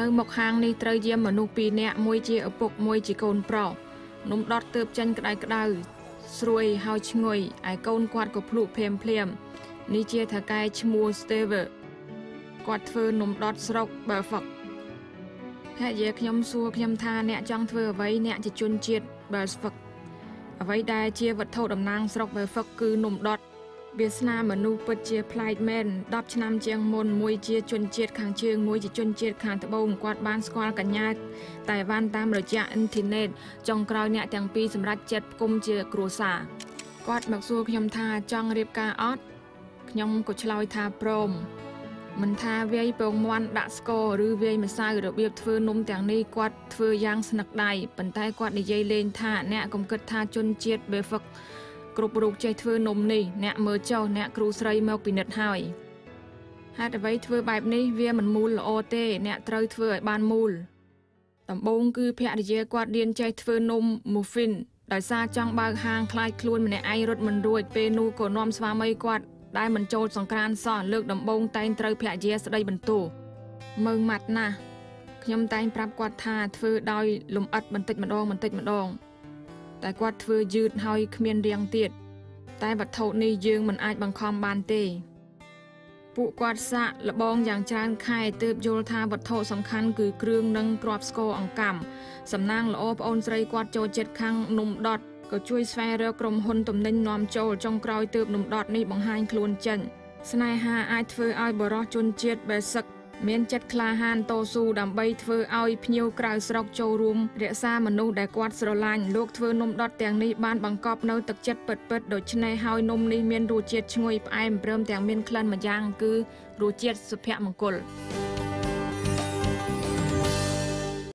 នៅមកហាងនេះត្រូវយាមមនុស្សពីរនាក់មួយជាឪពុកមួយជាកូនប្រុសនំដុតទើបចេញក្តៅស្រួយហើយឈ្ងុយឯកូនគាត់ក៏ភ្លុកភ្លាមនេះជាថៅកែឈ្មោះ Steve គាត់ធ្វើនំដុតស្រុក Belfast ភរិយាខ្ញុំសួរខ្ញុំថាអ្នកចង់ធ្វើអ្វីអ្នកជាជនជាតិ Belfast អ្វីដែលជាវត្ថុតំណាងស្រុក Belfast គឺនំដុតវាសនាមនុស្សពិតជាប្លែកមែន10ឆ្នាំជាងមុនមួយជាជនជាតិខាងជើងមួយជាជនជាតិខាងត្បូងគាត់បានស្គាល់កញ្ញាតែវ៉ាន់តាមរយៈអ៊ីនធឺណិតចុងក្រោយអ្នកទាំងពីរសម្រាប់ចិត្តផ្គុំជាគ្រួសារគាត់មកសួរខ្ញុំថាចង់រៀបការអត់ខ្ញុំក៏ឆ្លើយថាព្រមមិនថាវាយពងមាន់ដាក់ស្ករឬវាយម្សៅរបៀបធ្វើនំទាំងនេះគាត់ធ្វើយ៉ាងស្នឹកដៃប៉ុន្តែគាត់និយាយលេងថាអ្នកកុំគិតថាជនជាតិ Belfastគ្រប់រូបចេះធ្វើនំនេះអ្នកមើលចុះអ្នកគ្រូស្រីមកពិនិត្យហើយហេតុអ្វីធ្វើបែបនេះវាមិនមូលល្អទេអ្នកត្រូវធ្វើឲ្យបានមូលដំបូងគឺភរិយាគាត់រៀនចេះធ្វើនំ muffin ដោយសារចង់បើកហាងខ្លាចខ្លួនម្នាក់ឯងរត់មិនរួចពេលនោះក៏នាំស្វាមីគាត់ដែលមិនចូលសង្គ្រាមសោះលើកដំបូងតែងត្រូវភរិយាស្ដីបន្ទោសមើងម៉ាត់ណាស់ខ្ញុំតែងប្រាប់គាត់ថាធ្វើដោយលំអិតបន្តិចម្ដងតែគាត់ធ្វើយឺតហើយគ្មានរាងទៀតតែវត្ថុនេះយើងមិនអាចបង្ខំបានទេពួកគាត់សាកល្បងយ៉ាងច្រើនខែទើបយល់ថាវត្ថុសំខាន់គឺគ្រឿងនិងគ្រាប់ស្ករអង្កាំសំណាងល្អប្អូនស្រីគាត់ចូលចិត្តខាងនំដុតក៏ជួយស្វែងរកក្រុមហ៊ុនទំនិញនាំចូលចុងក្រោយទើបនំដុតនេះបង្ហាញខ្លួនចេញស្នេហាអាចធ្វើឲ្យបរិសុទ្ធជនជាតិបេសិកមានចិត្តក្លាហានតស៊ូដើម្បីធ្វើឲ្យភ្ញៀវក្រៅស្រុកចូលរួមរក្សាមនុស្សដែលគាត់ស្រឡាញ់លោកធ្វើនំដុតទាំងនេះបានបង្កប់នៅទឹកចិត្តពិតដូច្នេះហើយនំនេះមានរសជាតិឈ្ងុយផ្អែមព្រមទាំងមានក្លិនម្យ៉ាងគឺរសជាតិសុភមង្គល